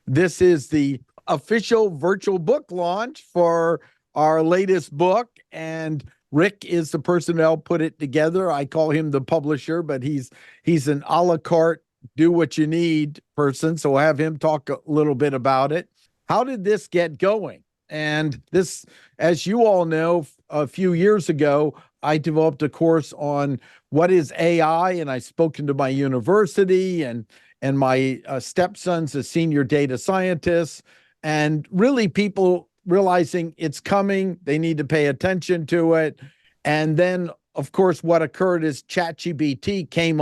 This is the official virtual book launch for our latest book. And Rick is the person that'll put it together. I call him the publisher, but he's an a la carte, do what you need person. So we'll have him talk a little bit about it. How did this get going? And this, as you all know, a few years ago, I developed a course on what is AI, and I've spoken to my university and my stepson's a senior data scientist, and really people realizing it's coming, they need to pay attention to it. And then, of course, what occurred is ChatGPT came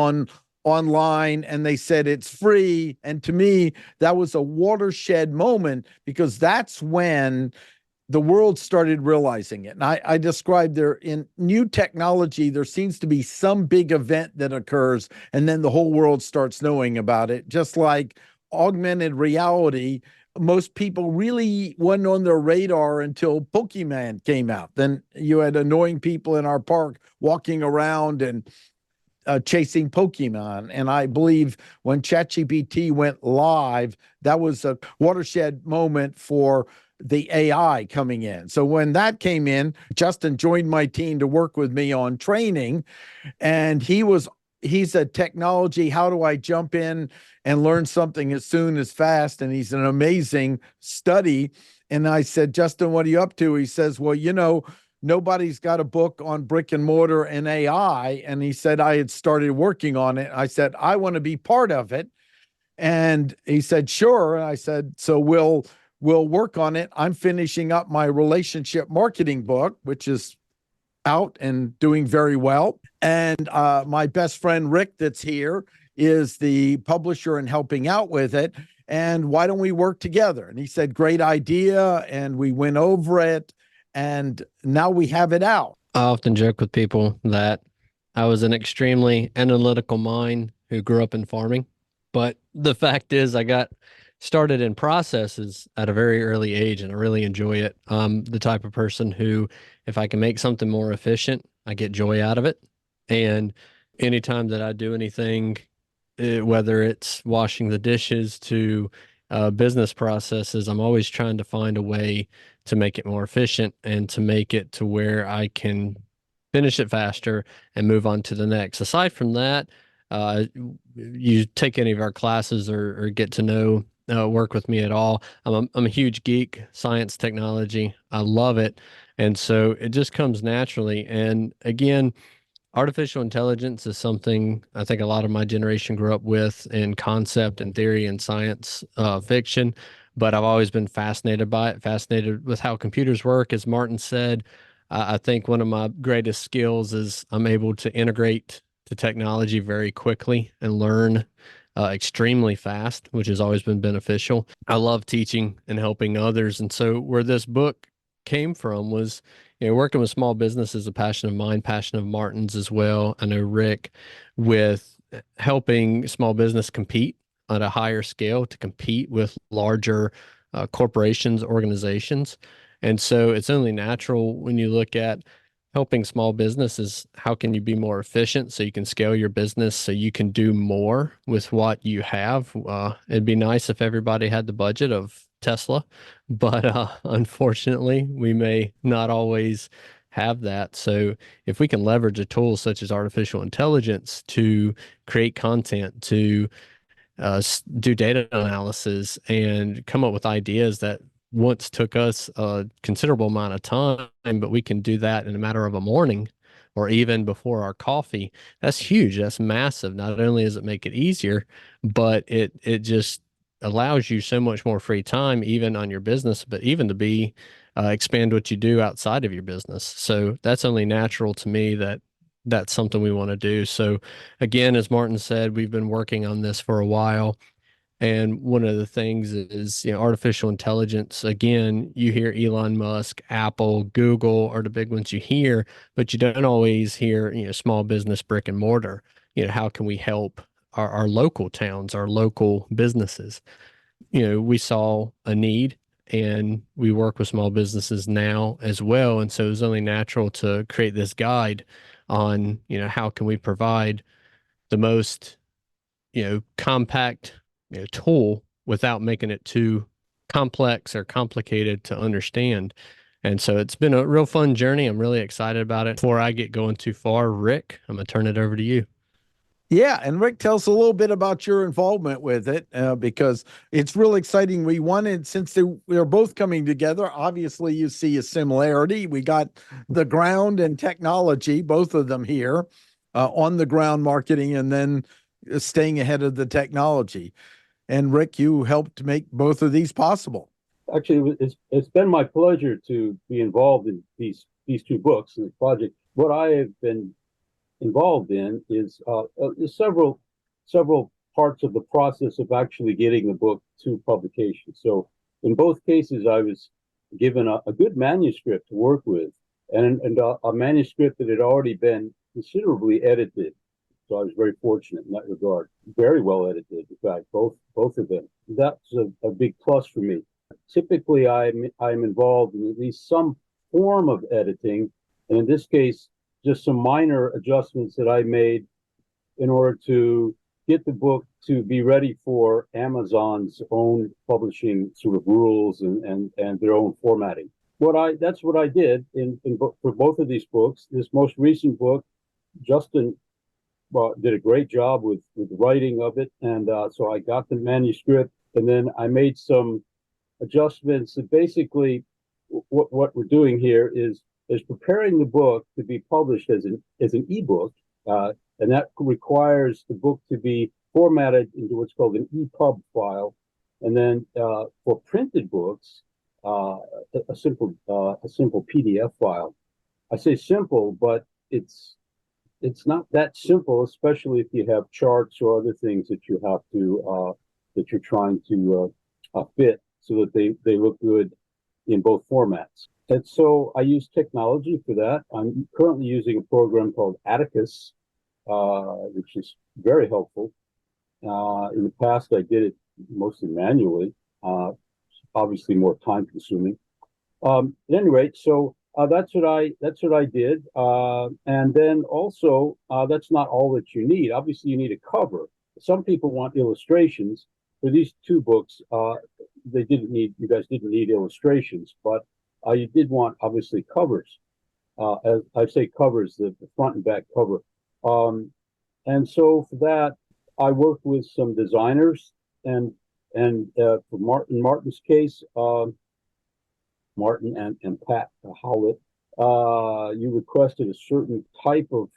online and they said it's free. And to me, that was a watershed moment because that's when the world started realizing it. And I described there in new technology, there seems to be some big event that occurs, and then the whole world starts knowing about it. Just like augmented reality, most people really wasn't on their radar until Pokemon came out. Then you had annoying people in our park walking around and chasing Pokemon. And I believe when ChatGPT went live, that was a watershed moment for the AI coming in. So when that came in, Justin joined my team to work with me on training, and he's a technology, how do I jump in and learn something as soon as fast? And he's an amazing study. And I said, Justin, what are you up to? He says, well, nobody's got a book on brick and mortar and AI. And he said, I had started working on it. I said, I want to be part of it. And he said, sure. And I said, so we'll work on it. I'm finishing up my relationship marketing book, which is out and doing very well. And my best friend, Rick, that's here, is the publisher and helping out with it. And why don't we work together? And he said, great idea. And we went over it. And now we have it out. I often joke with people that I was an extremely analytical mind who grew up in farming. But the fact is, I got started in processes at a very early age, and I really enjoy it. I'm the type of person who, if I can make something more efficient, I get joy out of it. And anytime that I do anything, whether it's washing the dishes to business processes, I'm always trying to find a way to make it more efficient and to make it to where I can finish it faster and move on to the next. Aside from that, you take any of our classes or get to know work with me at all. I'm a huge geek, science, technology. I love it. And so it just comes naturally. And again, artificial intelligence is something I think a lot of my generation grew up with in concept and theory and science fiction, but I've always been fascinated by it, fascinated with how computers work. As Martin said, I think one of my greatest skills is I'm able to integrate the technology very quickly and learn extremely fast, which has always been beneficial. I love teaching and helping others. And so where this book came from was, working with small business is a passion of mine, passion of Martin's as well. I know Rick, with helping small business compete at a higher scale to compete with larger corporations, organizations. And so it's only natural when you look at helping small businesses, how can you be more efficient so you can scale your business so you can do more with what you have? It'd be nice if everybody had the budget of Tesla, but unfortunately, we may not always have that. So if we can leverage a tool such as artificial intelligence to create content, to do data analysis and come up with ideas that once took us a considerable amount of time, but we can do that in a matter of a morning or even before our coffee. That's huge. That's massive. Not only does it make it easier, but it just allows you so much more free time, even on your business, but even to be expand what you do outside of your business. So that's only natural to me that that's something we want to do. So again, as Martin said, we've been working on this for a while. And one of the things is, artificial intelligence. Again, you hear Elon Musk, Apple, Google are the big ones you hear, but you don't always hear, small business, brick and mortar. How can we help our local towns, our local businesses? We saw a need and we work with small businesses now as well. And so it was only natural to create this guide on, how can we provide the most, compact tool without making it too complex or complicated to understand. And so it's been a real fun journey. I'm really excited about it. Before I get going too far, Rick, I'm going to turn it over to you. Yeah, and Rick, tell us a little bit about your involvement with it, because it's real exciting. We wanted, since they're both coming together, obviously you see a similarity. We got the ground and technology, both of them here, on the ground marketing, and then staying ahead of the technology. And Rick, you helped make both of these possible. Actually, it's been my pleasure to be involved in these two books and the project. What I have been involved in is several parts of the process of actually getting the book to publication. So in both cases, I was given a good manuscript to work with, and a manuscript that had already been considerably edited. So I was very fortunate in that regard. Very well edited, in fact, both of them. That's a big plus for me. Typically, I'm involved in at least some form of editing, and in this case, just some minor adjustments that I made in order to get the book to be ready for Amazon's own publishing sort of rules and their own formatting. That's what I did for both of these books. This most recent book, Justin did a great job with the writing of it, and so I got the manuscript, and then I made some adjustments. That basically, what we're doing here is preparing the book to be published as an ebook, and that requires the book to be formatted into what's called an EPUB file, and then for printed books, a simple PDF file. I say simple, but it's not that simple, especially if you have charts or other things that you have to that you're trying to fit so that they look good in both formats. And so I use technology for that. I'm currently using a program called Atticus, which is very helpful. In the past, I did it mostly manually, obviously more time consuming. At any rate, so that's what I did. And then also, that's not all that you need. Obviously, you need a cover. Some people want illustrations. For these two books, you guys didn't need illustrations, but you did want, obviously, covers. As I say, covers, the front and back cover. And so for that, I worked with some designers, and for Martin's case, Martin and Pat Howlett, you requested a certain type of,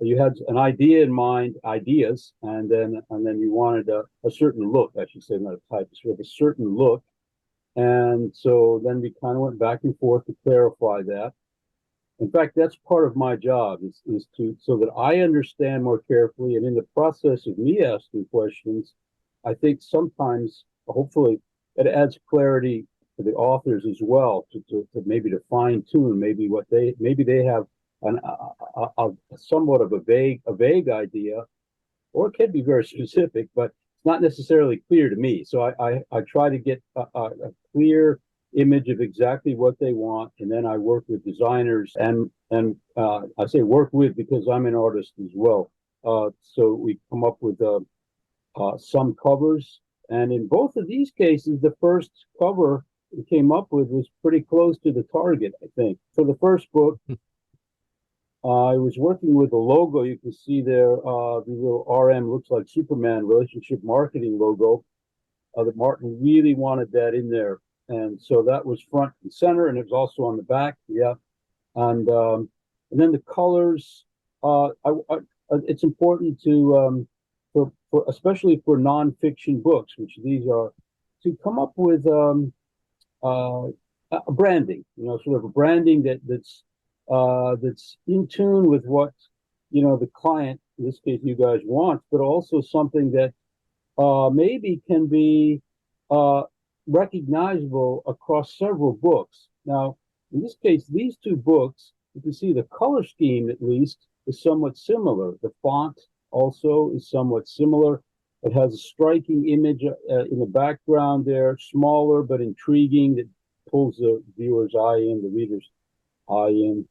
you had an idea in mind, ideas, and then you wanted a certain look, I should say, not a type, sort of a certain look. And so then we kind of went back and forth to clarify that. In fact, that's part of my job is to, so that I understand more carefully. And in the process of me asking questions, I think sometimes, hopefully, it adds clarity to the authors as well, to maybe to fine tune maybe they have a somewhat of a vague idea, or it can be very specific, but it's not necessarily clear to me. So I try to get a clear image of exactly what they want, and then I work with designers, and I say work with because I'm an artist as well. So we come up with some covers, and in both of these cases, the first cover we came up with was pretty close to the target, I think. For the first book, I was working with a logo. You can see there, the little RM looks like Superman relationship marketing logo. That Martin really wanted that in there. And so that was front and center, and it was also on the back. Yeah. And then the colors, it's important to, for especially for nonfiction books, which these are, to come up with a branding, sort of a branding that's in tune with what, the client, in this case, you guys want, but also something that maybe can be recognizable across several books. Now, in this case, these two books, you can see the color scheme, at least, is somewhat similar. The font also is somewhat similar. It has a striking image in the background there, smaller but intriguing, that pulls the viewer's eye in, the reader's eye in.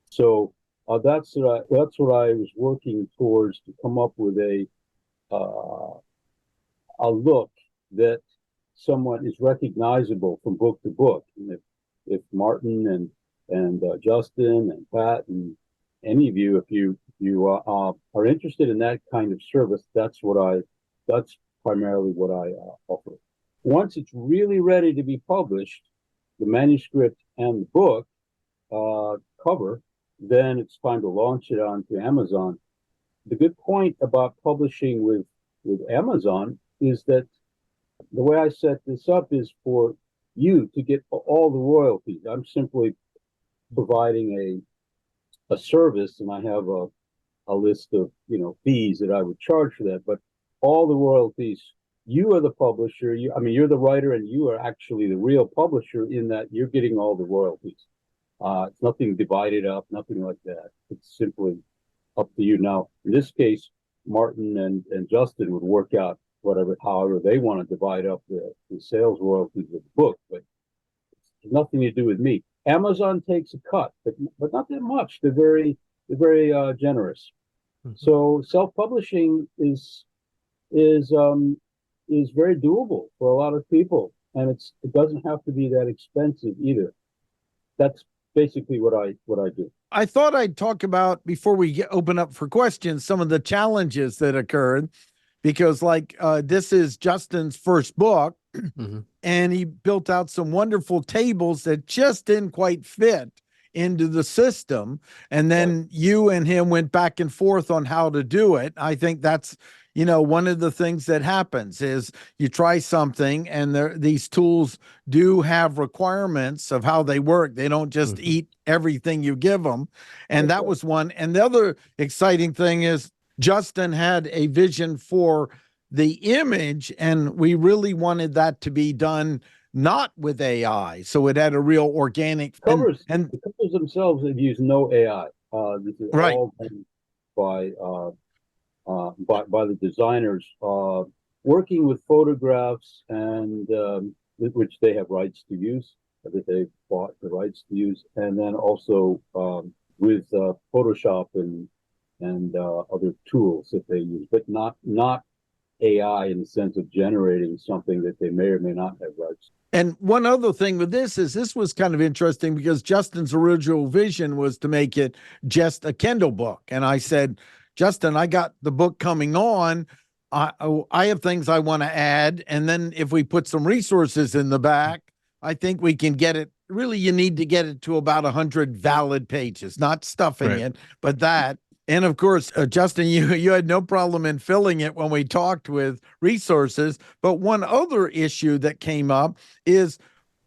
So that's what I was working towards, to come up with a look that someone is recognizable from book to book. And if Martin and Justin and Pat and any of you, if you are interested in that kind of service, that's primarily what I offer. Once it's really ready to be published, the manuscript and the book cover, then it's time to launch it onto Amazon. The good point about publishing with Amazon is that the way I set this up is for you to get all the royalties. I'm simply providing a service, and I have a list of fees that I would charge for that. But all the royalties, you are the publisher. You're the writer, and you are actually the real publisher in that you're getting all the royalties. It's nothing divided up, nothing like that. It's simply up to you. Now, in this case, Martin and Justin would work out however they want to divide up the sales royalties of the book, but it's nothing to do with me. Amazon takes a cut, but not that much. They're very generous. Mm-hmm. So self-publishing is very doable for a lot of people, and it doesn't have to be that expensive either. That's basically what I do. I thought I'd talk about, before we open up for questions, some of the challenges that occurred, because this is Justin's first book, mm-hmm. and he built out some wonderful tables that just didn't quite fit into the system. And then you and him went back and forth on how to do it. I think that's, one of the things that happens is you try something, and these tools do have requirements of how they work. They don't just mm-hmm. eat everything you give them. And that was one. And the other exciting thing is Justin had a vision for the image, and we really wanted that to be done not with AI. So it had a real organic covers. And the covers themselves have used no AI. This is right. all done by the designers, working with photographs and which they have rights to use, that they've bought the rights to use, and then also with Photoshop and other tools that they use, but not AI in the sense of generating something that they may or may not have rights. And one other thing with this was kind of interesting, because Justin's original vision was to make it just a Kindle book. And I said, Justin, I got the book coming on. I have things I want to add. And then if we put some resources in the back, I think we can get it. Really, you need to get it to about 100 valid pages, not stuffing it, but that. And of course, Justin, you had no problem in filling it when we talked with resources. But one other issue that came up is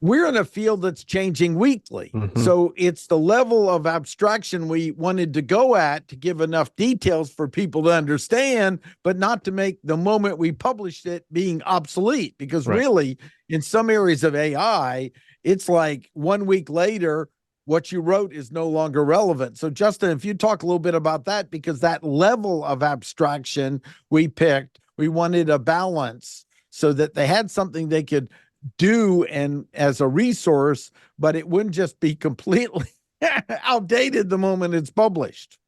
we're in a field that's changing weekly. Mm-hmm. So it's the level of abstraction we wanted to go at to give enough details for people to understand, but not to make the moment we published it being obsolete. Because really, in some areas of AI, it's like 1 week later, what you wrote is no longer relevant. So Justin, if you talk a little bit about that, because that level of abstraction we picked, we wanted a balance so that they had something they could do and as a resource, but it wouldn't just be completely outdated the moment it's published.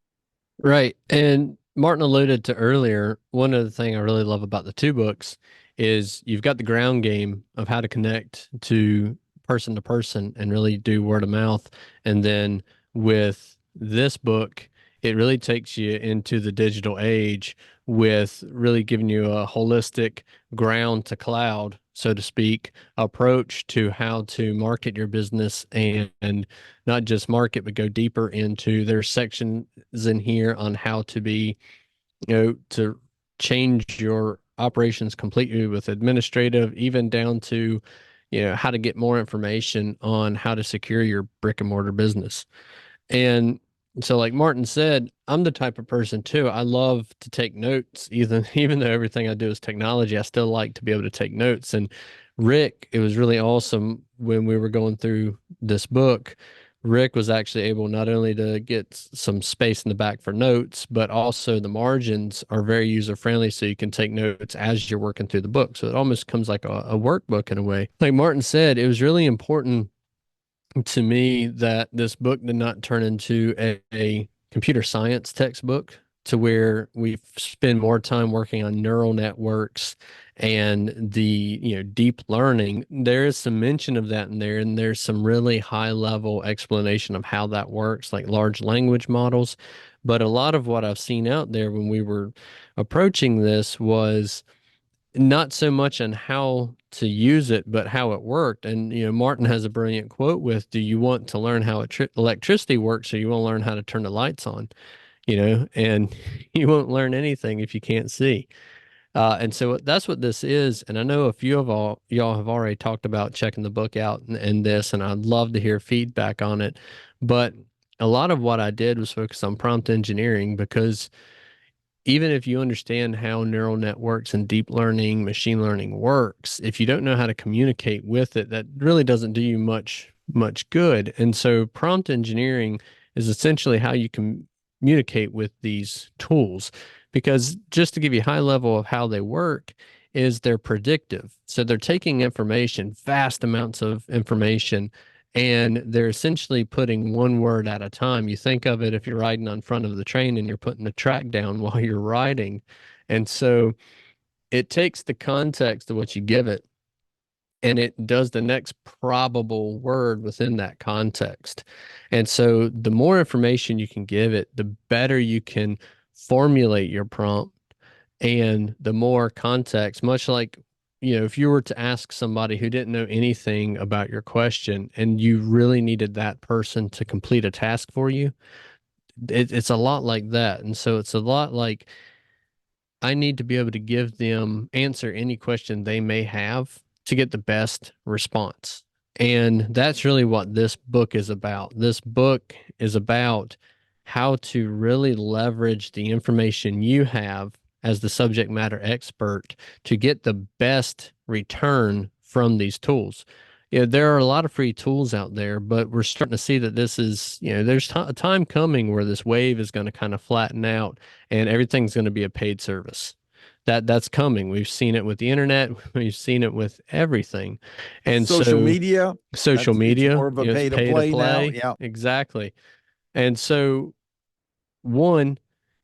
Right. And Martin alluded to earlier, one of the things I really love about the two books is you've got the ground game of how to connect to person and really do word of mouth. And then with this book, it really takes you into the digital age with really giving you a holistic ground to cloud, so to speak, approach to how to market your business, and not just market, but go deeper into there's sections in here on how to be, to change your operations completely with administrative, even down to, how to get more information on how to secure your brick and mortar business. And so like Martin said, I'm the type of person too. I love to take notes, even though everything I do is technology, I still like to be able to take notes. And Rick, it was really awesome when we were going through this book. Rick was actually able not only to get some space in the back for notes, but also the margins are very user-friendly, so you can take notes as you're working through the book. So it almost comes like a workbook in a way. Like Martin said, it was really important to me that this book did not turn into a computer science textbook, to where we spend more time working on neural networks and the, deep learning. There is some mention of that in there, and there's some really high level explanation of how that works, like large language models. But a lot of what I've seen out there when we were approaching this was not so much on how to use it, but how it worked. And, Martin has a brilliant quote with, do you want to learn how electricity works, or you want to learn how to turn the lights on? And you won't learn anything if you can't see. And so that's what this is. And I know a few of y'all have already talked about checking the book out and this, and I'd love to hear feedback on it. But a lot of what I did was focus on prompt engineering, because even if you understand how neural networks and deep learning, machine learning works, if you don't know how to communicate with it, that really doesn't do you much good. And so prompt engineering is essentially how you communicate with these tools, because just to give you a high level of how they work is they're predictive. So they're taking information, vast amounts of information, and they're essentially putting one word at a time. You think of it if you're riding on front of the train and you're putting the track down while you're riding. And so it takes the context of what you give it, and it does the next probable word within that context. And so the more information you can give it, the better you can formulate your prompt, and the more context, much like, if you were to ask somebody who didn't know anything about your question and you really needed that person to complete a task for you, it's a lot like that. And so it's a lot like, I need to be able to answer any question they may have to get the best response. And that's really what this book is about. This book is about how to really leverage the information you have as the subject matter expert to get the best return from these tools. There are a lot of free tools out there, but we're starting to see that this is, there's a time coming where this wave is going to kind of flatten out and everything's going to be a paid service. That's coming. We've seen it with the internet. We've seen it with everything. And social so media, social it's media, more of a it's pay to play now. Yeah. Exactly. And so one,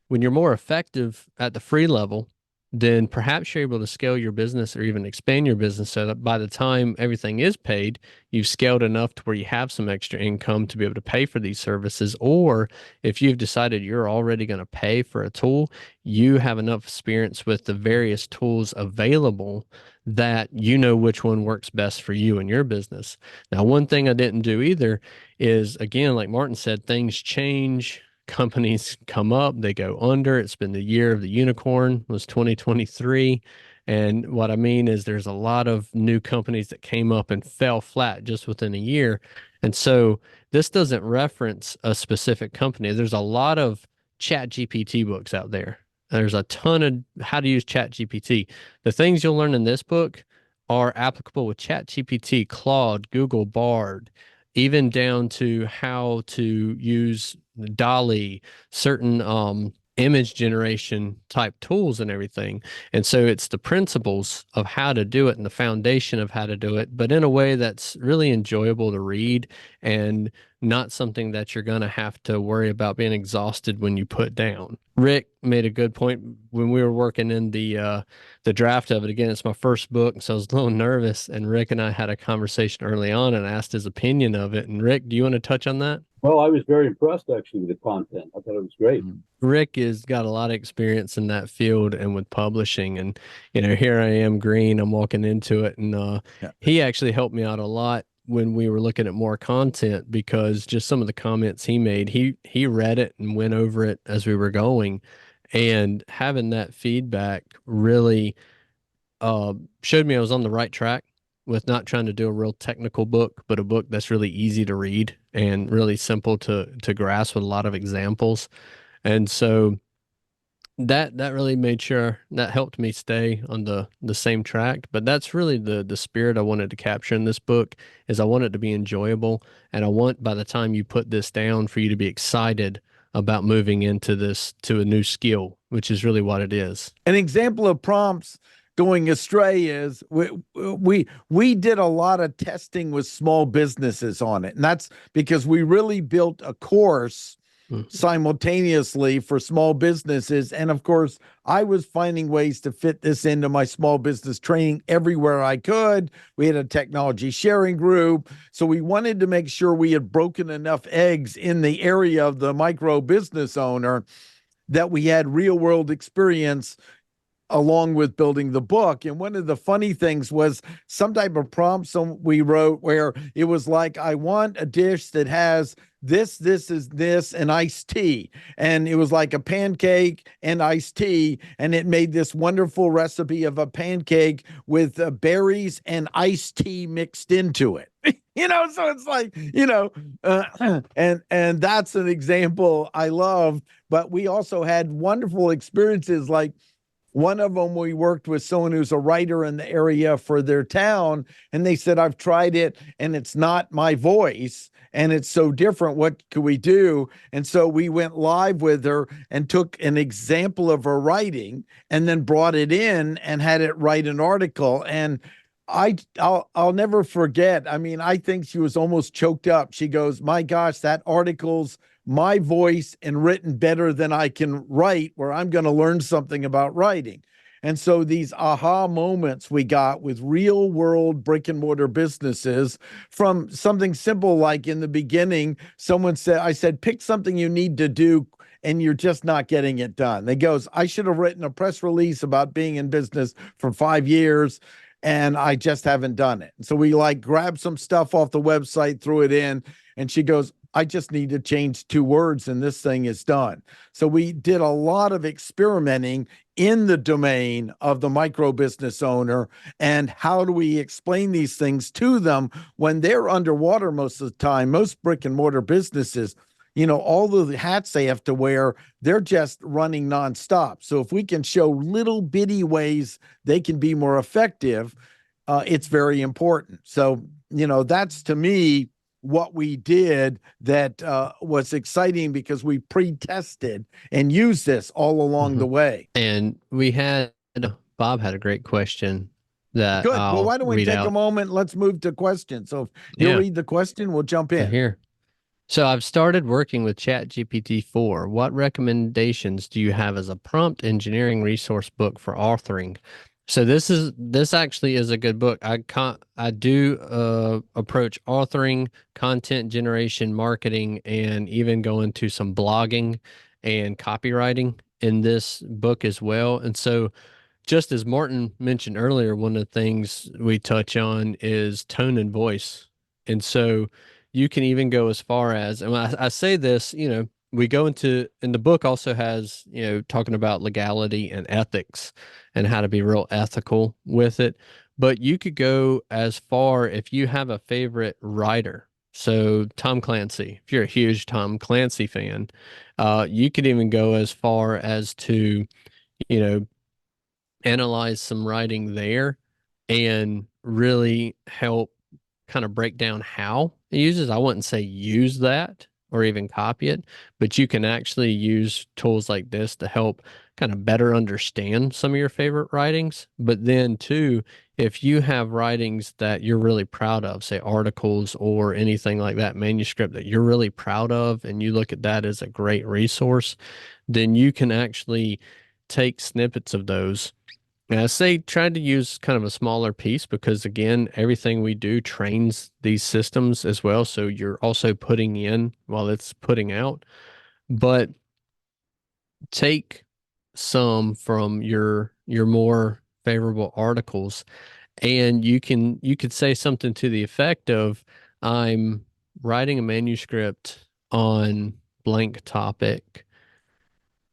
when you're more effective at the free level, then perhaps you're able to scale your business or even expand your business so that by the time everything is paid, you've scaled enough to where you have some extra income to be able to pay for these services. Or if you've decided you're already going to pay for a tool, you have enough experience with the various tools available that you know which one works best for you and your business. Now, one thing I didn't do either is, again, like Martin said, things change. Companies come up, they go under. It's been the year of the unicorn, was 2023. And what I mean is there's a lot of new companies that came up and fell flat just within a year. And so this doesn't reference a specific company. There's a lot of Chat GPT books out there. There's a ton of how to use Chat GPT. The things you'll learn in this book are applicable with Chat GPT, Claude, Google Bard, even down to how to use Dolly, certain image generation type tools and everything. And so it's the principles of how to do it and the foundation of how to do it, but in a way that's really enjoyable to read and not something that you're going to have to worry about being exhausted when you put down. Rick made a good point when we were working in the draft of it. Again, it's my first book, so I was a little nervous, and Rick and I had a conversation early on and asked his opinion of it. And Rick, do you want to touch on that? Well, I was very impressed actually with the content. I thought it was great. Rick has got a lot of experience in that field and with publishing. And, here I am green, I'm walking into it. And he actually helped me out a lot when we were looking at more content, because just some of the comments he made, he read it and went over it as we were going. And having that feedback really showed me I was on the right track with not trying to do a real technical book, but a book that's really easy to read and really simple to grasp with a lot of examples. And so that really made sure that helped me stay on the same track. But that's really the spirit I wanted to capture in this book, is I want it to be enjoyable. And I want, by the time you put this down, for you to be excited about moving into this, to a new skill, which is really what it is. An example of prompts going astray is we did a lot of testing with small businesses on it. And that's because we really built a course simultaneously for small businesses. And of course, I was finding ways to fit this into my small business training everywhere I could. We had a technology sharing group. So we wanted to make sure we had broken enough eggs in the area of the micro business owner that we had real world experience along with building the book. And one of the funny things was some type of prompt we wrote where it was like, I want a dish that has this is this, and iced tea. And it was like a pancake and iced tea. And it made this wonderful recipe of a pancake with berries and iced tea mixed into it. So it's like, and that's an example I love. But we also had wonderful experiences. Like, one of them, we worked with someone who's a writer in the area for their town, and they said, I've tried it and it's not my voice and it's so different. What could we do? And so we went live with her and took an example of her writing and then brought it in and had it write an article. And I'll never forget. I mean, I think she was almost choked up. She goes, my gosh, that article's my voice and written better than I can write, where I'm going to learn something about writing. And so these aha moments we got with real world brick and mortar businesses, from something simple like in the beginning, I said, pick something you need to do and you're just not getting it done. They goes, I should have written a press release about being in business for 5 years and I just haven't done it. So we grabbed some stuff off the website, threw it in, and she goes, I just need to change 2 words and this thing is done. So we did a lot of experimenting in the domain of the micro business owner, and how do we explain these things to them when they're underwater most of the time. Most brick and mortar businesses, all the hats they have to wear, they're just running nonstop. So if we can show little bitty ways they can be more effective, it's very important. So, that's to me what we did that was exciting, because we pre-tested and used this all along the way. And Bob had a great question that Good. Well, why don't we take out. a moment? Let's move to questions. So if you read the question, we'll jump in. Here. So I've started working with ChatGPT-4. What recommendations do you have as a prompt engineering resource book for authoring? So this actually is a good book. I do approach authoring, content generation, marketing, and even go into some blogging and copywriting in this book as well. And so, just as Martin mentioned earlier, one of the things we touch on is tone and voice. And so you can even go as far as, and I say this, we go into, and the book also has, talking about legality and ethics and how to be real ethical with it. But you could go as far, if you have a favorite writer. So Tom Clancy, if you're a huge Tom Clancy fan, you could even go as far as to, analyze some writing there and really help kind of break down how it uses. I wouldn't say use that or even copy it, but you can actually use tools like this to help kind of better understand some of your favorite writings. But then too, if you have writings that you're really proud of, say articles or anything like that, manuscript that you're really proud of, and you look at that as a great resource, then you can actually take snippets of those. And I say try to use kind of a smaller piece, because again, everything we do trains these systems as well. So you're also putting in while it's putting out, but take some from your more favorable articles, and you could say something to the effect of, I'm writing a manuscript on blank topic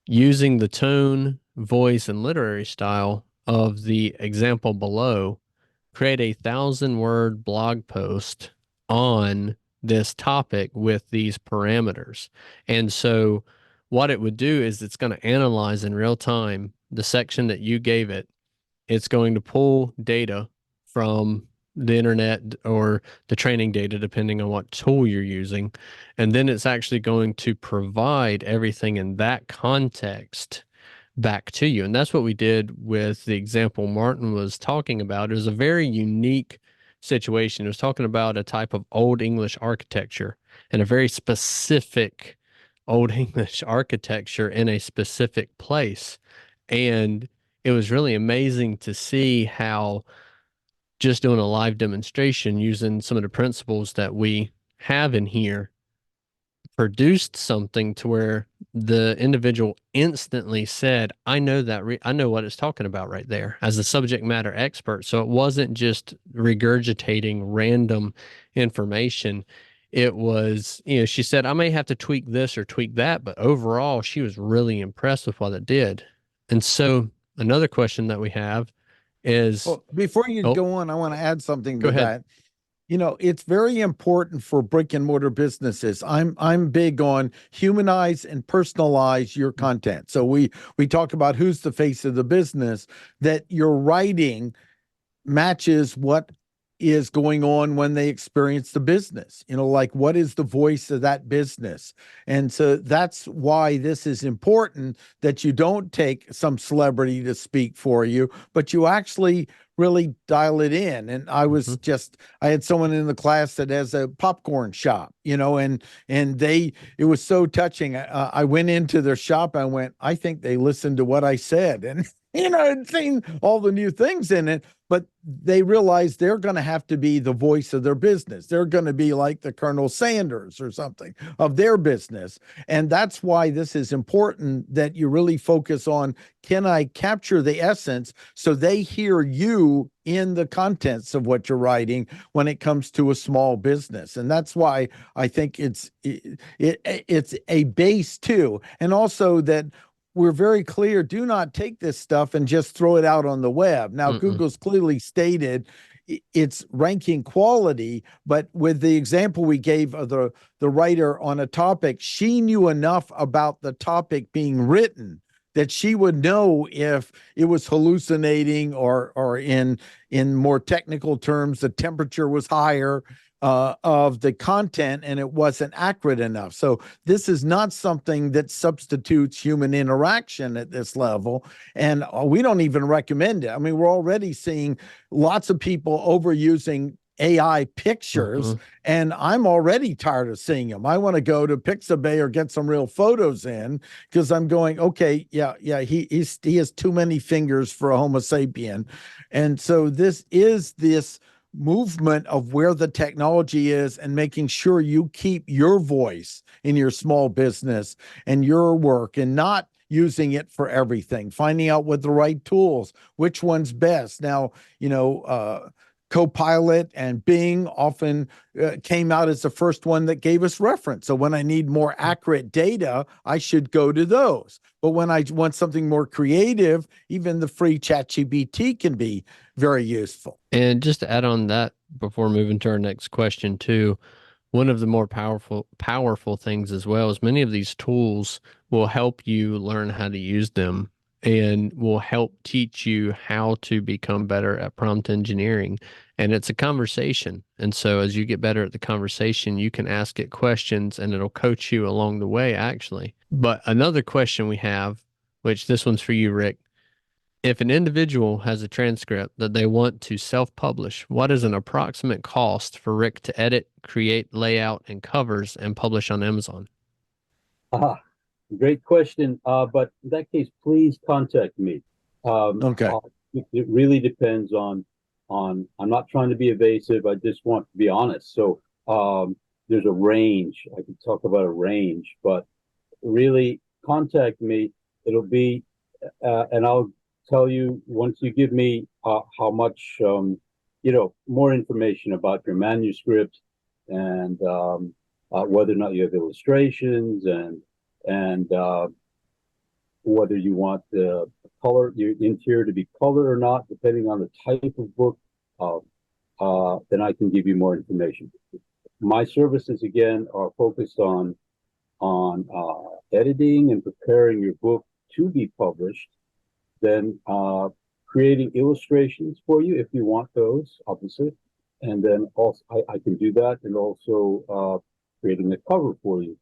using the tone, voice, and literary style of the example below. Create a 1,000-word blog post on this topic with these parameters. And so what it would do is it's going to analyze in real time the section that you gave it. It's going to pull data from the internet or the training data, depending on what tool you're using. And then it's actually going to provide everything in that context back to you. And that's what we did with the example Martin was talking about. It was a very unique situation. It was talking about a type of Old English architecture and a very specific Old English architecture in a specific place. And it was really amazing to see how just doing a live demonstration using some of the principles that we have in here produced something to where the individual instantly said, I know that, I know what it's talking about right there as a subject matter expert. So it wasn't just regurgitating random information. It was, she said, I may have to tweak this or tweak that, but overall, she was really impressed with what it did. And so another question that we have is, Well, before you oh, go on, I want to add something go to ahead. that. It's very important for brick and mortar businesses. I'm big on humanize and personalize your content. So we talk about who's the face of the business, that your writing matches what is going on when they experience the business, like what is the voice of that business. And so that's why this is important, that you don't take some celebrity to speak for you, but you actually really dial it in. And I had someone in the class that has a popcorn shop, and it was so touching. I went into their shop. I went, I think they listened to what I said. And and seen all the new things in it, but they realize they're going to have to be the voice of their business. They're going to be like the Colonel Sanders or something of their business. And that's why this is important, that you really focus on, can I capture the essence so they hear you in the contents of what you're writing when it comes to a small business. And that's why I think it's a base too. And also that we're very clear, do not take this stuff and just throw it out on the web. Now, Google's clearly stated it's ranking quality, but with the example we gave of the writer on a topic, she knew enough about the topic being written that she would know if it was hallucinating or in more technical terms, the temperature was higher of the content and it wasn't accurate enough. So this is not something that substitutes human interaction at this level. And we don't even recommend it. I mean, we're already seeing lots of people overusing AI pictures, and I'm already tired of seeing them. I want to go to Pixabay or get some real photos in, because I'm going, okay, yeah, he has too many fingers for a Homo sapien. And so this movement of where the technology is and making sure you keep your voice in your small business and your work, and not using it for everything, finding out what the right tools, which one's best. Now, Copilot and Bing often came out as the first one that gave us reference. So when I need more accurate data, I should go to those. But when I want something more creative, even the free ChatGPT can be very useful. And just to add on that before moving to our next question too, one of the more powerful things as well is many of these tools will help you learn how to use them and will help teach you how to become better at prompt engineering. And it's a conversation. And so as you get better at the conversation, you can ask it questions and it'll coach you along the way, actually. But another question we have, which this one's for you, Rick. If an individual has a transcript that they want to self-publish, what is an approximate cost for Rick to edit, create layout and covers and publish on Amazon? Great question. But in that case, please contact me. Okay. It really depends on, I'm not trying to be evasive. I just want to be honest. So there's a range. I could talk about a range, but really contact me. It'll be, and I'll tell you once you give me how much, more information about your manuscript and whether or not you have illustrations and whether you want the color, your interior to be colored or not, depending on the type of book, then I can give you more information. My services, again, are focused on editing and preparing your book to be published, then creating illustrations for you if you want those, obviously, and then also I can do that, and also creating a cover for you.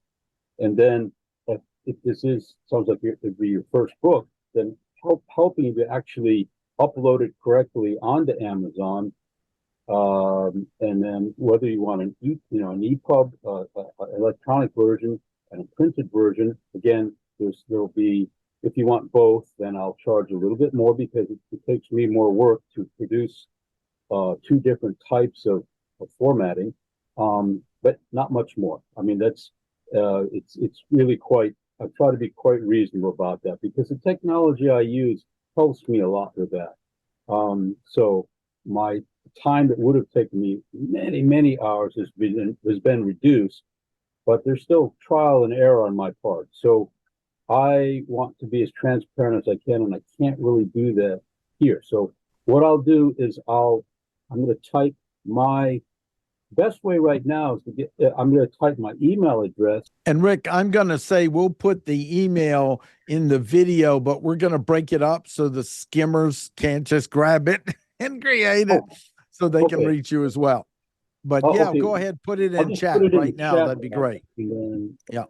And then if this sounds like it'd be your first book, then helping you to actually upload it correctly onto Amazon, and then whether you want an EPUB, electronic version, and a printed version. Again, there'll be, if you want both, then I'll charge a little bit more because it takes me more work to produce two different types of formatting, but not much more. I mean, that's it's really quite. I try to be quite reasonable about that because the technology I use helps me a lot with that. So my time that would have taken me many hours has been reduced, but there's still trial and error on my part. So I want to be as transparent as I can, and I can't really do that here. So what I'll do is I'm going to type my best way right now is to get. I'm going to type my email address. And Rick, I'm going to say we'll put the email in the video, but we're going to break it up so the skimmers can't just grab it and create it, so they can reach you as well. But yeah, okay. Go ahead, put it I'll in just chat put it in right the now. chat That'd be now. great. And then, Yeah.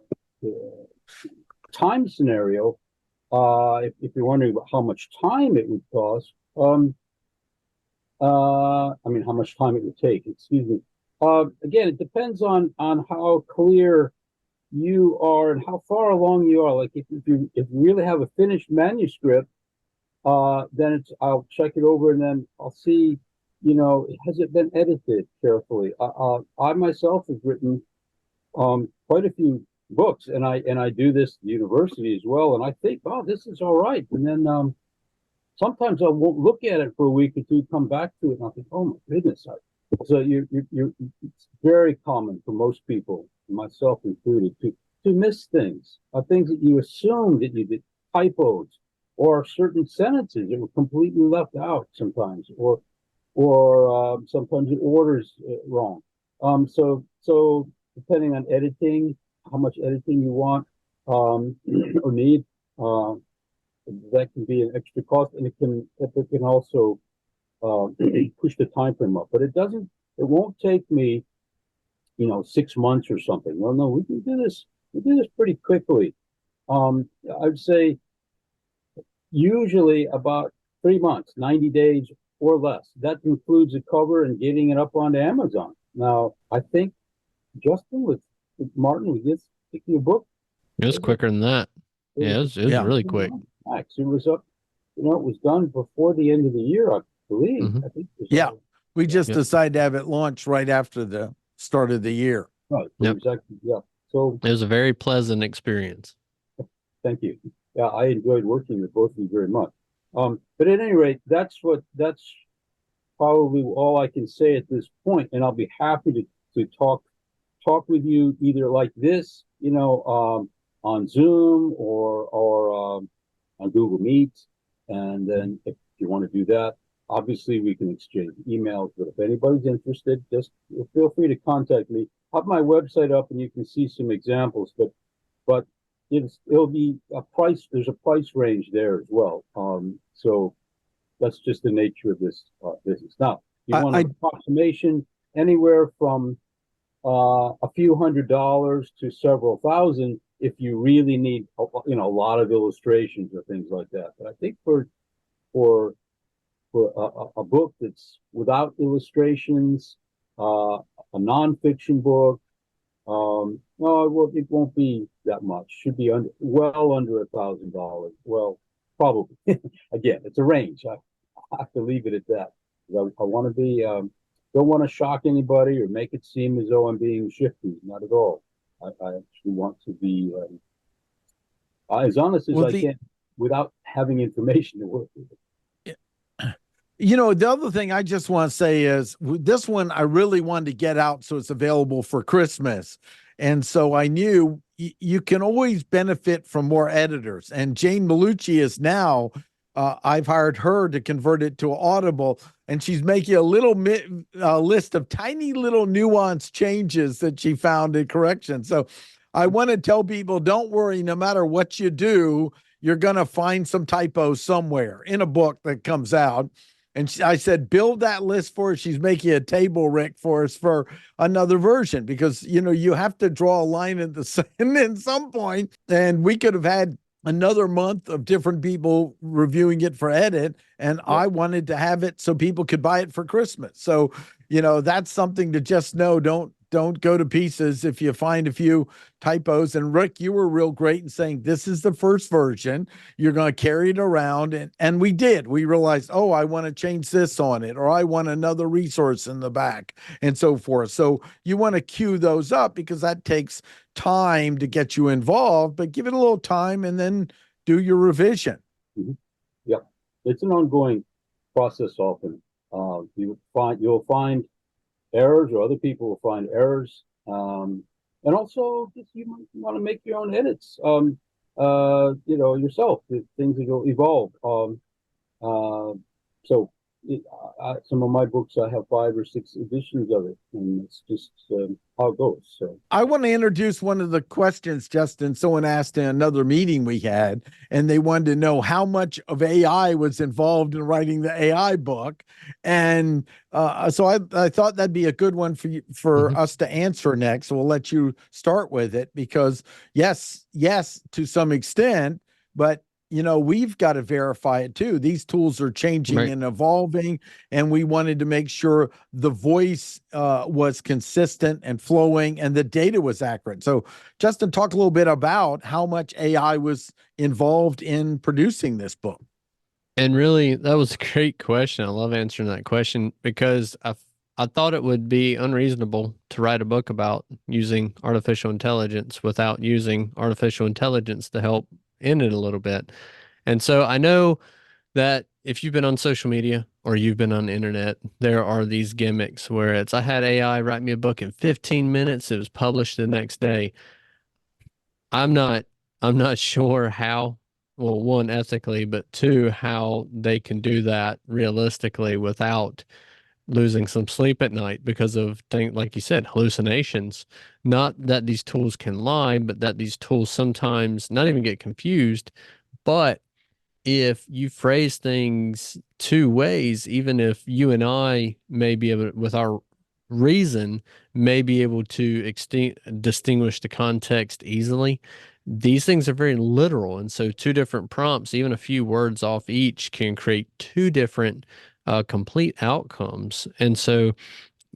Time scenario. If you're wondering about how much time it would cost, I mean, how much time it would take. Excuse me. Again, it depends on how clear you are and how far along you are. Like if you really have a finished manuscript, then I'll check it over and then I'll see, has it been edited carefully? I myself have written quite a few books, and I do this at the university as well, and I think, oh, this is all right, and then sometimes I won't look at it for a week or two, come back to it, and I think, oh my goodness. So it's very common for most people, myself included, to miss things, things that you assume that you did, typos, or certain sentences that were completely left out sometimes, or sometimes the order's wrong. So depending on editing, how much editing you want or need, that can be an extra cost, and it can also push the time frame up. But it won't take me, 6 months or something. No, we can do this. We do this pretty quickly. I'd say usually about 3 months, 90 days or less. That includes the cover and getting it up onto Amazon. Now, I think Justin with Martin with this particular book. It was quicker than that. Yeah, it was really quick. It was up, it was done before the end of the year, I believe. Mm-hmm. I think. We just decided to have it launched right after the start of the year. Right. Yep. Exactly. Yeah. So it was a very pleasant experience. Thank you. Yeah, I enjoyed working with both of you very much. But at any rate, that's probably all I can say at this point, and I'll be happy to talk with you either like this, on Zoom or on Google Meet, and then if you want to do that, obviously we can exchange emails. But if anybody's interested, just feel free to contact me. I have my website up, and you can see some examples. But it'll be a price. There's a price range there as well. So that's just the nature of this business. Now, you want an approximation anywhere from a few $100s to several thousand if you really need a lot of illustrations or things like that. But I think for a book that's without illustrations, a nonfiction book, no, it won't be that much. Should be well under $1,000. Well, probably. Again, it's a range. I have to leave it at that. I want to be. Don't want to shock anybody or make it seem as though I'm being shifty. Not at all. I actually want to be as honest as I can without having information to work with. The other thing I just want to say is this one I really wanted to get out so it's available for Christmas. And so I knew you can always benefit from more editors. And Jane Malucci is now, I've hired her to convert it to Audible, and she's making a little list of tiny little nuanced changes that she found in correction. So I want to tell people, don't worry, no matter what you do, you're going to find some typos somewhere in a book that comes out. And I said, build that list for her. She's making a table, Rick, for us for another version because, you have to draw a line in the sand at some point. And we could have had another month of different people reviewing it for edit. And I wanted to have it so people could buy it for Christmas. So, that's something to just know. Don't don't go to pieces if you find a few typos. And Rick, you were real great in saying this is the first version. You're going to carry it around, and we did. We realized, oh, I want to change this on it, or I want another resource in the back, and so forth. So you want to queue those up because that takes time to get you involved, but give it a little time and then do your revision. Mm-hmm. Yeah, it's an ongoing process. Often, you'll find errors, or other people will find errors, and also just you might want to make your own edits. Yourself. Things will evolve. So some of my books, I have 5 or 6 editions of it, and it's just how it goes. So I want to introduce one of the questions, Justin. Someone asked in another meeting we had, and they wanted to know how much of AI was involved in writing the AI book. And so I thought that'd be a good one for us to answer next. So we'll let you start with it, because yes, to some extent, but we've got to verify it too. These tools are changing and evolving, and we wanted to make sure the voice was consistent and flowing and the data was accurate. So Justin, talk a little bit about how much AI was involved in producing this book. And really, that was a great question. I love answering that question, because I thought it would be unreasonable to write a book about using artificial intelligence without using artificial intelligence to help in it a little bit. And so I know that if you've been on social media or you've been on the internet, there are these gimmicks where I had AI write me a book in 15 minutes. It was published the next day. I'm not sure how, well, one, ethically, but two, how they can do that realistically without losing some sleep at night because of things like you said, hallucinations. Not that these tools can lie, but that these tools sometimes not even get confused. But if you phrase things 2 ways, even if you and I may be able, with our reason, may be able to distinguish the context easily, these things are very literal. And so 2 different prompts, even a few words off each, can create 2 different complete outcomes. And so,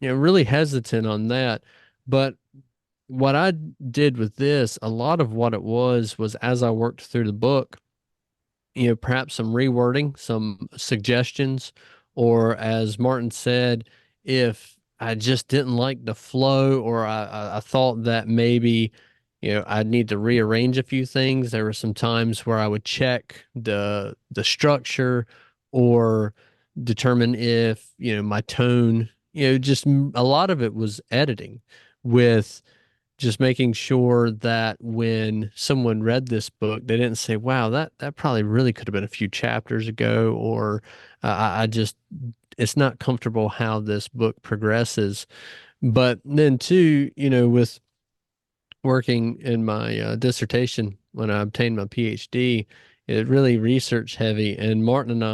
really hesitant on that. But what I did with this, a lot of what it was as I worked through the book, perhaps some rewording, some suggestions, or as Martin said, if I just didn't like the flow, or I thought that maybe, I'd need to rearrange a few things. There were some times where I would check the structure, or determine if, my tone, just a lot of it was editing, with just making sure that when someone read this book, they didn't say, wow, that probably really could have been a few chapters ago, or it's not comfortable how this book progresses. But then too, with working in my dissertation when I obtained my PhD, it really research heavy. And Martin and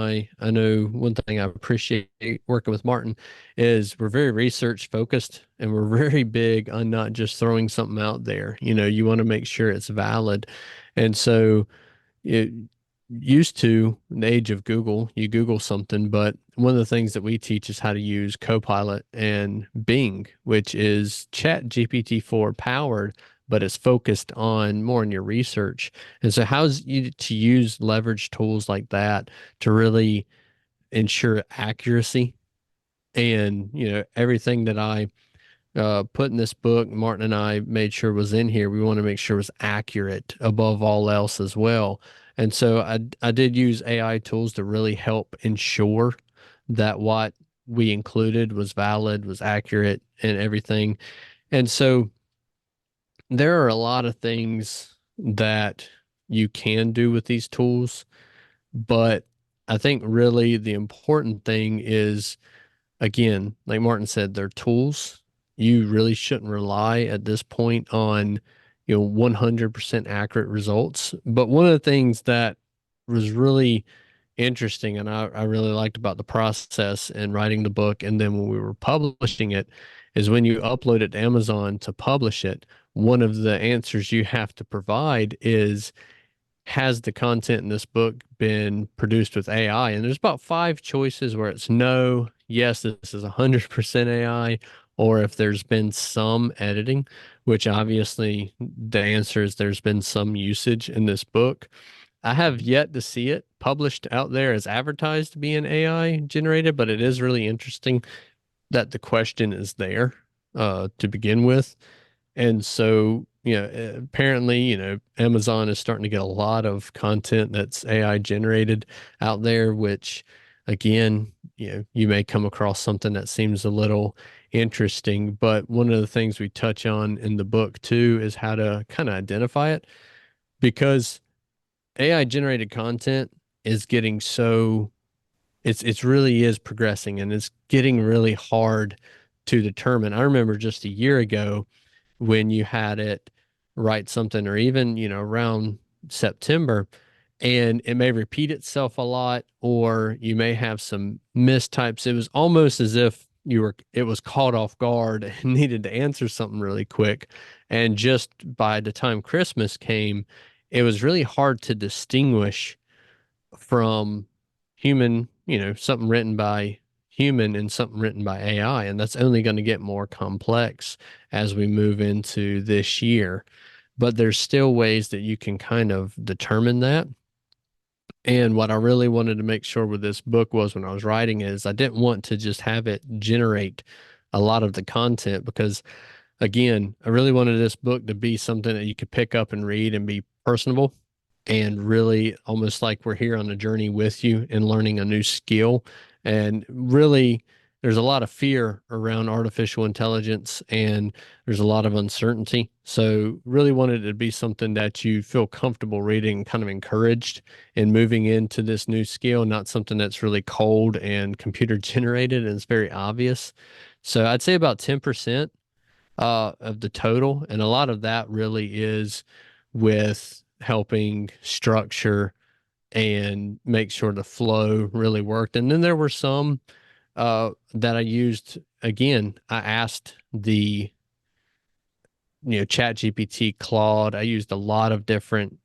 I know one thing I appreciate working with Martin is we're very research focused, and we're very big on not just throwing something out there. You want to make sure it's valid. And so it used to, in the age of Google, you Google something, but one of the things that we teach is how to use Copilot and Bing, which is Chat GPT-4 powered, but it's focused on more on your research. And so how's you to use leverage tools like that to really ensure accuracy? And, everything that I put in this book, Martin and I made sure was in here, we want to make sure was accurate above all else as well. And so I did use AI tools to really help ensure that what we included was valid, was accurate, and everything. And so there are a lot of things that you can do with these tools, but I think really the important thing is, again, like Martin said, they're tools. You really shouldn't rely at this point on, 100% accurate results. But one of the things that was really interesting, and I really liked about the process in writing the book, and then when we were publishing it, is when you upload it to Amazon to publish it, one of the answers you have to provide is, has the content in this book been produced with AI? And there's about 5 choices where it's no, yes, this is 100% AI, or if there's been some editing, which obviously the answer is there's been some usage in this book. I have yet to see it published out there as advertised to be an AI generated, but it is really interesting that the question is there to begin with. And so, apparently, Amazon is starting to get a lot of content that's AI generated out there, which again, you may come across something that seems a little interesting. But one of the things we touch on in the book too is how to kind of identify it, because AI generated content is getting so it's really is progressing, and it's getting really hard to determine. I remember just a year ago when you had it write something, or even, around September, and it may repeat itself a lot, or you may have some mistypes. It was almost as if it was caught off guard and needed to answer something really quick. And just by the time Christmas came, it was really hard to distinguish from human, something written by human and something written by AI. And that's only going to get more complex as we move into this year. But there's still ways that you can kind of determine that. And what I really wanted to make sure with this book was, when I was writing, is I didn't want to just have it generate a lot of the content, because again, I really wanted this book to be something that you could pick up and read and be personable, and really almost like we're here on a journey with you and learning a new skill. And really, there's a lot of fear around artificial intelligence, and there's a lot of uncertainty. So really wanted it to be something that you feel comfortable reading, kind of encouraged in moving into this new skill, not something that's really cold and computer generated and it's very obvious. So I'd say about 10% of the total. And a lot of that really is with helping structure and make sure the flow really worked. And then there were some that I used. Again, I asked the, Chat GPT, Claude. I used a lot of different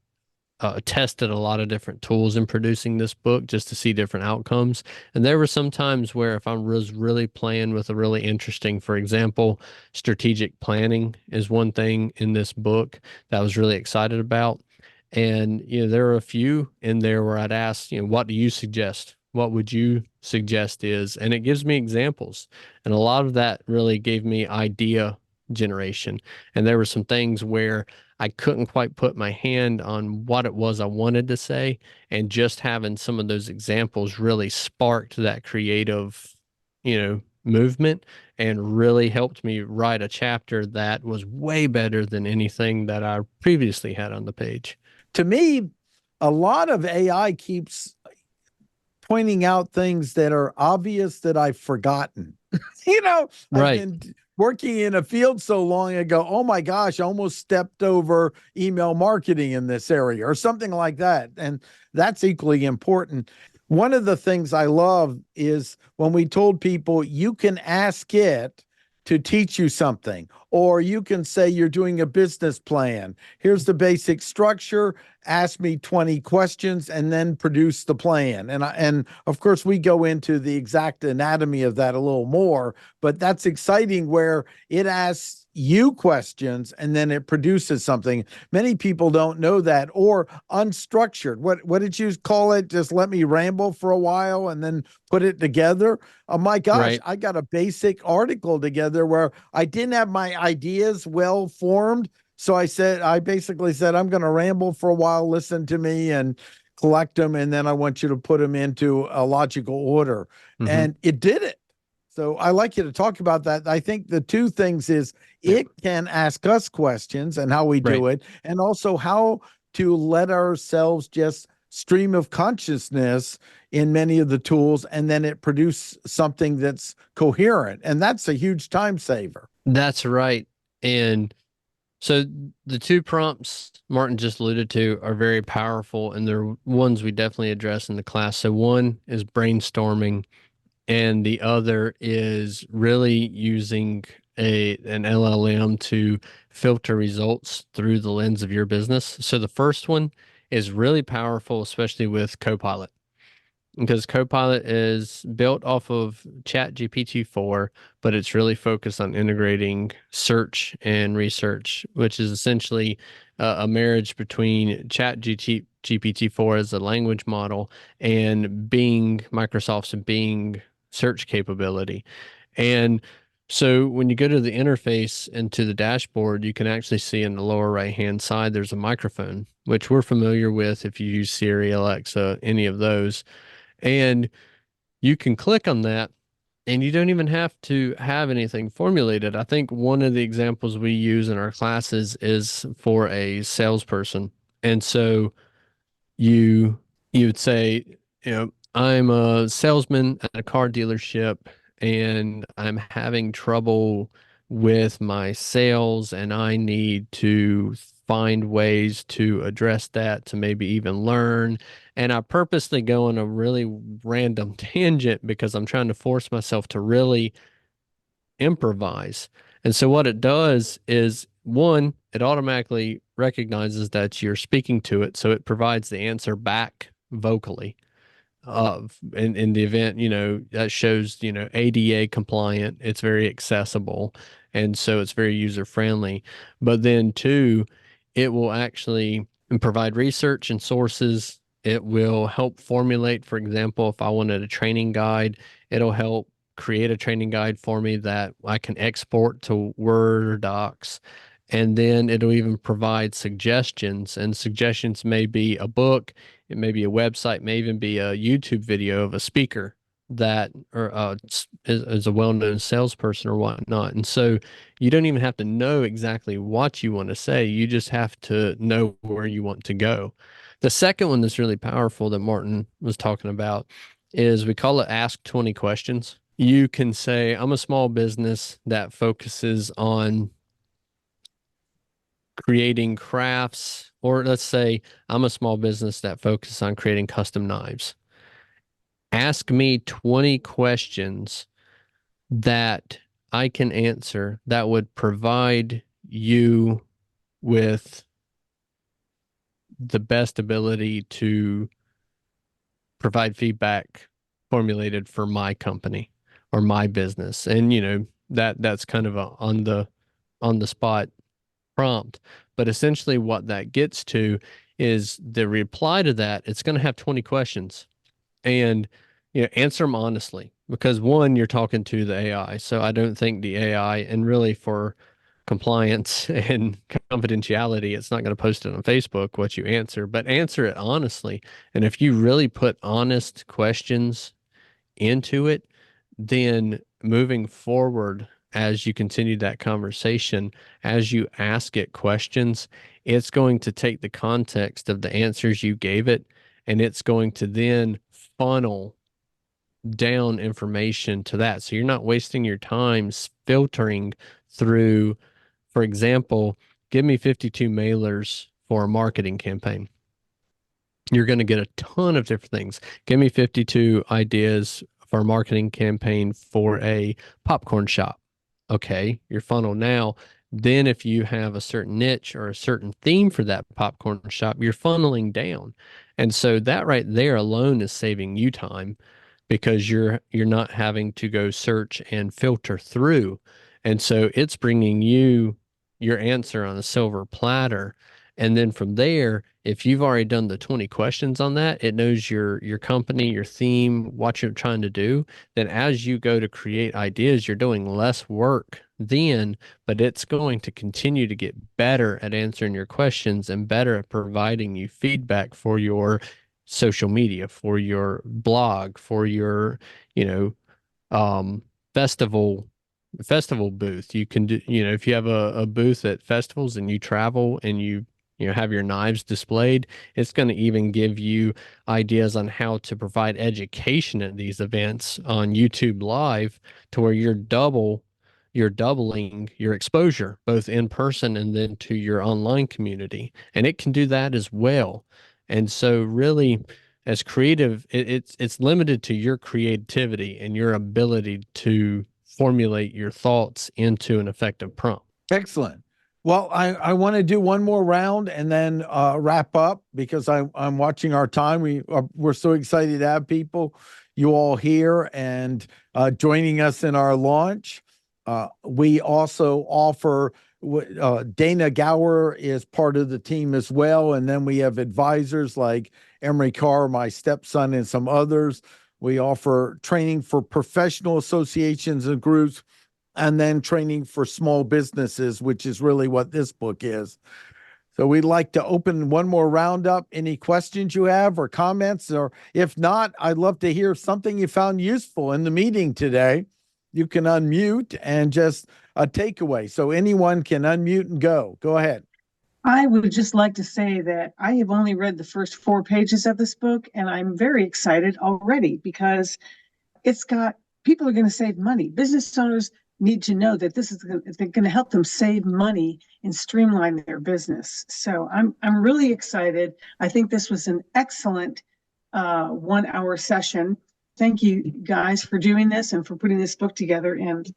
tested a lot of different tools in producing this book just to see different outcomes. And there were some times where, if I was really playing with a really interesting, for example, strategic planning is one thing in this book that I was really excited about. And, there are a few in there where I'd ask, what do you suggest? What would you suggest is? And it gives me examples. And a lot of that really gave me idea generation. And there were some things where I couldn't quite put my hand on what it was I wanted to say. And just having some of those examples really sparked that creative, movement, and really helped me write a chapter that was way better than anything that I previously had on the page. To me, a lot of AI keeps pointing out things that are obvious that I've forgotten. Right. I've been working in a field so long ago, oh my gosh, I almost stepped over email marketing in this area or something like that. And that's equally important. One of the things I love is when we told people you can ask it to teach you something, or you can say you're doing a business plan. Here's the basic structure. Ask me 20 questions and then produce the plan. And of course, we go into the exact anatomy of that a little more, but that's exciting where it asks you questions and then it produces something. Many people don't know that. Or unstructured. What did you call it? Just let me ramble for a while and then put it together. Oh my gosh, Right. I got a basic article together where I didn't have my ideas well formed. So I basically said, I'm going to ramble for a while, listen to me and collect them. And then I want you to put them into a logical order. Mhm. And it did it. So I like you to talk about that. I think the two things is it can ask us questions and how we do it, and also how to let ourselves just stream of consciousness in many of the tools, and then it produce something that's coherent. And that's a huge time saver. That's right. And so the two prompts Martin just alluded to are very powerful, and they're ones we definitely address in the class. So one is brainstorming, and the other is really using an LLM to filter results through the lens of your business. So the first one is really powerful, especially with Copilot. because Copilot is built off of ChatGPT-4, but it's really focused on integrating search and research, which is essentially a marriage between ChatGPT-4 as a language model and Bing, Microsoft's Bing search capability. And so when you go to the interface into the dashboard, you can actually see in the lower right-hand side, there's a microphone, which we're familiar with if you use Siri, Alexa, any of those. And you can click on that and you don't even have to have anything formulated. I think one of the examples we use in our classes is for a salesperson. And so you would say, I'm a salesman at a car dealership and I'm having trouble with my sales and I need to find ways to address that, to maybe even learn. And I purposely go on a really random tangent because I'm trying to force myself to really improvise. And so what it does is, one, it automatically recognizes that you're speaking to it, so it provides the answer back vocally. In the event, that shows, ADA compliant, it's very accessible, and so it's very user friendly. But then two, it will actually provide research and sources. It will help formulate, for example, if I wanted a training guide, it'll help create a training guide for me that I can export to Word or Docs. And then it'll even provide suggestions, and suggestions may be a book, it may be a website, may even be a YouTube video of a speaker that or is a well-known salesperson or whatnot. And so you don't even have to know exactly what you want to say. You just have to know where you want to go. The second one that's really powerful that Martin was talking about is we call it Ask 20 Questions. You can say, I'm a small business that focuses on creating crafts, or let's say I'm a small business that focuses on creating custom knives. Ask me 20 questions that I can answer that would provide you with the best ability to provide feedback formulated for my company or my business. And that's kind of a on the spot prompt. But essentially what that gets to is the reply to that, it's going to have 20 questions, and answer them honestly, because one, you're talking to the AI. So I don't think the AI, and really for compliance and confidentiality, it's not going to post it on Facebook what you answer, but answer it honestly. And if you really put honest questions into it, then moving forward, as you continue that conversation, as you ask it questions, it's going to take the context of the answers you gave it, and it's going to then funnel down information to that. So you're not wasting your time filtering through, for example, give me 52 mailers for a marketing campaign. You're going to get a ton of different things. Give me 52 ideas for a marketing campaign for a popcorn shop. Okay, your funnel now. Then if you have a certain niche or a certain theme for that popcorn shop, you're funneling down. And so that right there alone is saving you time, because you're not having to go search and filter through. And so it's bringing you your answer on a silver platter. And then from there, if you've already done the 20 questions on that, it knows your company, your theme, what you're trying to do. Then as you go to create ideas, you're doing less work then, but it's going to continue to get better at answering your questions and better at providing you feedback for your social media, for your blog, for your, um, festival booth. You can do, if you have a booth at festivals and you travel and you have your knives displayed, it's going to even give you ideas on how to provide education at these events on YouTube Live, to where you're doubling your exposure, both in person and then to your online community. And it can do that as well. And so really, as creative, it's limited to your creativity and your ability to formulate your thoughts into an effective prompt. Excellent. Well, I want to do one more round and then wrap up because I'm watching our time. We're so excited to have people, you all here and joining us in our launch. We also offer Dana Gower is part of the team as well, and then we have advisors like Emery Carr, my stepson, and some others. We offer training for professional associations and groups, and then training for small businesses, which is really what this book is. So we'd like to open one more round up. Any questions you have or comments? Or if not, I'd love to hear something you found useful in the meeting today. You can unmute and just a takeaway. So anyone can unmute and go. Go ahead. I would just like to say that I have only read the first 4 pages of this book, and I'm very excited already because it's got people are going to save money. Business owners need to know that this is going to help them save money and streamline their business. So I'm really excited. I think this was an excellent 1-hour session. Thank you guys for doing this and for putting this book together. And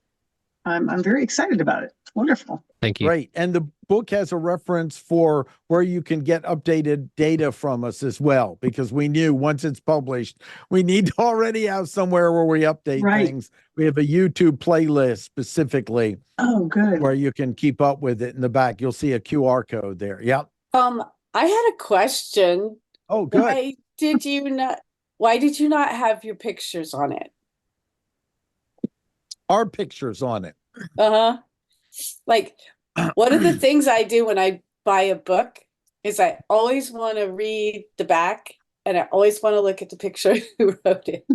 I'm very excited about it. Wonderful. Thank you. Great. And the book has a reference for where you can get updated data from us as well, because we knew once it's published, we need to already have somewhere where we update things. We have a YouTube playlist specifically. Oh, good. Where you can keep up with it in the back. You'll see a QR code there. Yep. I had a question. Oh, good. Why did you not have your pictures on it? Our pictures on it. Uh-huh. Like, one of the things I do when I buy a book is I always want to read the back and I always want to look at the picture who wrote it.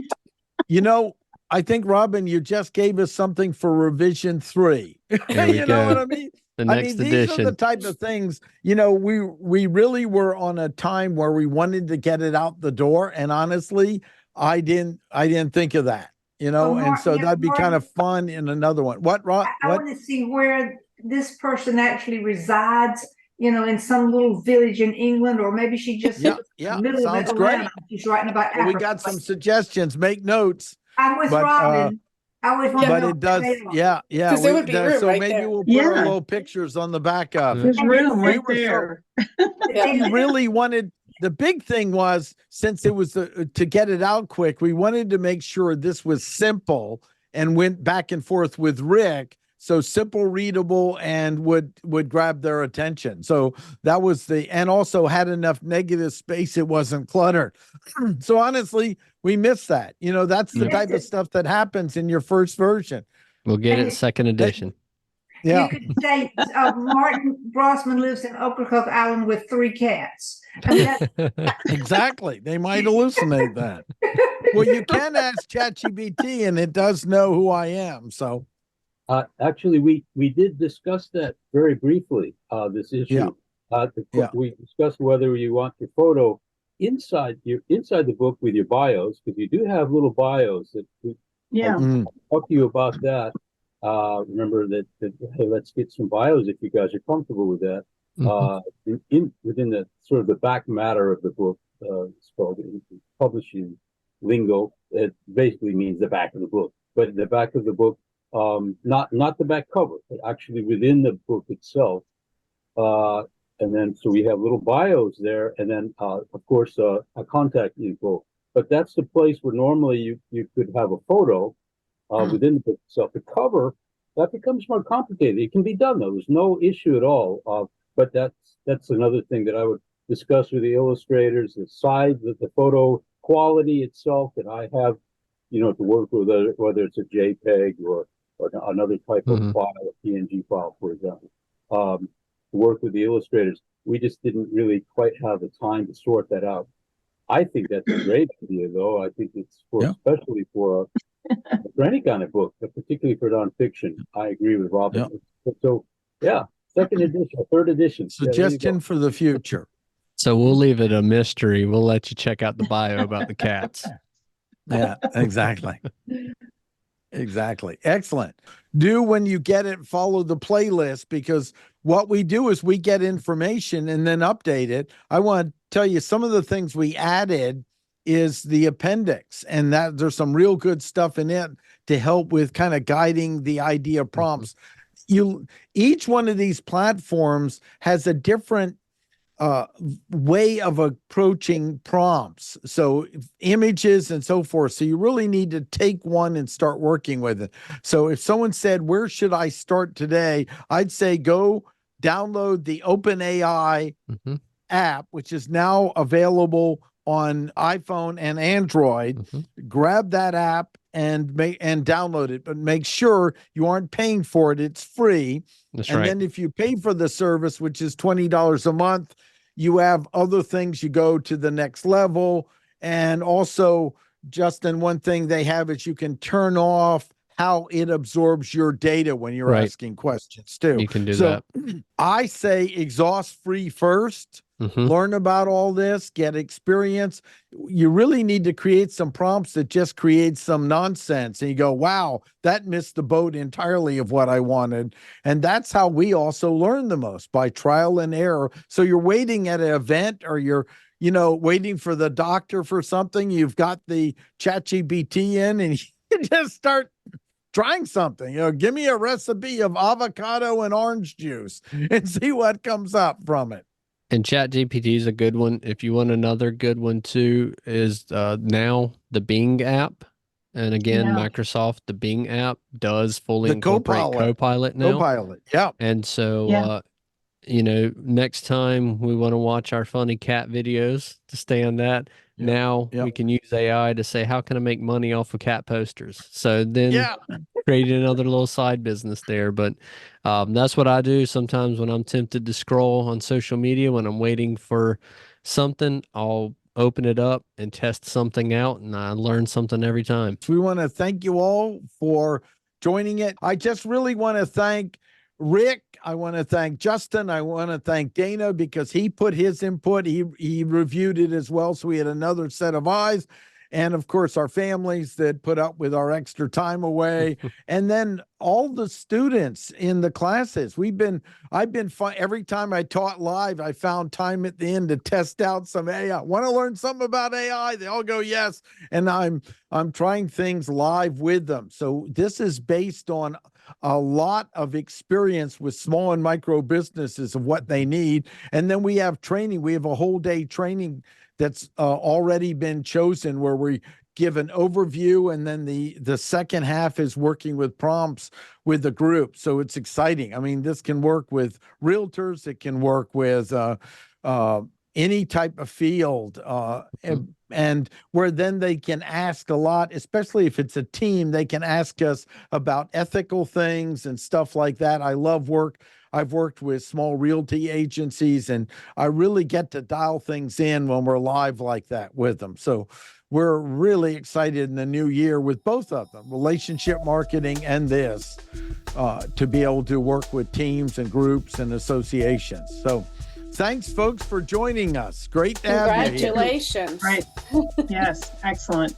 You know, I think, Robin, you just gave us something for revision 3. There we you go. know what I mean? The next these edition. are the type of things, you know, we really were on a time where we wanted to get it out the door. And honestly, I didn't think of that, you know, Well, and so yeah, that'd be kind of Martin, fun in another one. What, Rob? I What? want to see where this person actually resides, you know, in some little village in England, or maybe she just Yeah, lives yeah, in the middle sounds of great. Atlanta. She's writing about Well, we Africa. got some suggestions. Make notes. I'm with but, Robin. I always want to But know it does, where they are. yeah. 'Cause there would be room So right maybe there. we'll put our Yeah. little pictures on the back of it. There's And room they- right were so- there. Yeah. We really wanted, the big thing was, since it was to get it out quick, we wanted to make sure this was simple and went back and forth with Rick. So simple, readable, and would grab their attention. So that was and also had enough negative space. It wasn't cluttered. So honestly, we missed that. You know, that's the Missed type of it. stuff that happens in your first version. We'll get And it second edition. Yeah. You could say Martin Brossman lives in Ocracoke Island with 3 cats. I mean, that's Exactly. They might hallucinate that. Well, you can ask ChatGPT and it does know who I am. So Actually, we did discuss that very briefly, this issue. Yeah. Yeah. We discussed whether you want your photo inside the book with your bios, because you do have little bios that we Yeah. talk to you about that. Remember that hey, let's get some bios if you guys are comfortable with that. Within the sort of the back matter of the book, it's called in publishing lingo. It basically means the back of the book, but the back of the book, not the back cover, but actually within the book itself. And then so we have little bios there, and then of course a contact info. But that's the place where normally you could have a photo within the book itself. The cover, that becomes more complicated. It can be done though. There's no issue at all. But that's another thing that I would discuss with the illustrators, the size of the photo quality itself that I have, you know, to work with, whether it's a JPEG or another type of file, a PNG file, for example. To work with the illustrators, we just didn't really quite have the time to sort that out. I think that's a great idea, though. I think it's especially for any kind of book, but particularly for nonfiction. I agree with Robin. So, yeah, second edition, third edition. suggestion for the future. So we'll leave it a mystery. We'll let you check out the bio about the cats. Yeah, exactly. Exactly. Excellent. Do, when you get it, follow the playlist, because what we do is we get information and then update it. I want to tell you some of the things we added is the appendix, and that there's some real good stuff in it to help with kind of guiding the idea prompts. each one of these platforms has a different way of approaching prompts. So images and so forth. So you really need to take one and start working with it. So if someone said, where should I start today? I'd say go download the OpenAI app, which is now available on iPhone and Android. Grab that app and download it, but make sure you aren't paying for it. It's free. That's and right. then if you pay for the service, which is $20 a month, you have other things. You go to the next level. And also, Justin, one thing they have is you can turn off how it absorbs your data when you're asking questions too. You can do that. that. I say exhaust free first. Learn about all this, get experience. You really need to create some prompts that just create some nonsense. And you go, wow, that missed the boat entirely of what I wanted. And that's how we also learn the most, by trial and error. So you're waiting at an event, or you're, waiting for the doctor for something. You've got the ChatGPT in, and you just start trying something. Give me a recipe of avocado and orange juice and see what comes up from it. And ChatGPT is a good one. If you want another good one too, is now the Bing app. And again, Microsoft, the Bing app does fully incorporate Copilot now. Copilot, yeah. And so, next time we want to watch our funny cat videos, to stay on that, now we can use AI to say, how can I make money off of cat posters? So then create another little side business there. But that's what I do sometimes when I'm tempted to scroll on social media. When I'm waiting for something, I'll open it up and test something out, and I learn something every time. We want to thank you all for joining it. I just really want to thank Rick. I want to thank Justin. I want to thank Dana, because he put his input. He reviewed it as well, so we had another set of eyes. And of course, our families that put up with our extra time away. And then all the students in the classes. I've been fun. Every time I taught live, I found time at the end to test out some AI. Want to learn something about AI? They all go, yes. And I'm trying things live with them. So this is based on a lot of experience with small and micro businesses of what they need. And then we have training. We have a whole day training that's already been chosen, where we give an overview, and then the second half is working with prompts with the group. So it's exciting. I mean, this can work with realtors. It can work with any type of field, and where then they can ask a lot, especially if it's a team. They can ask us about ethical things and stuff like that. I love work. I've worked with small realty agencies, and I really get to dial things in when we're live like that with them. So we're really excited in the new year with both of them, relationship marketing and this, to be able to work with teams and groups and associations. So thanks, folks, for joining us. Great to have you here. Congratulations. Right. Yes. Excellent.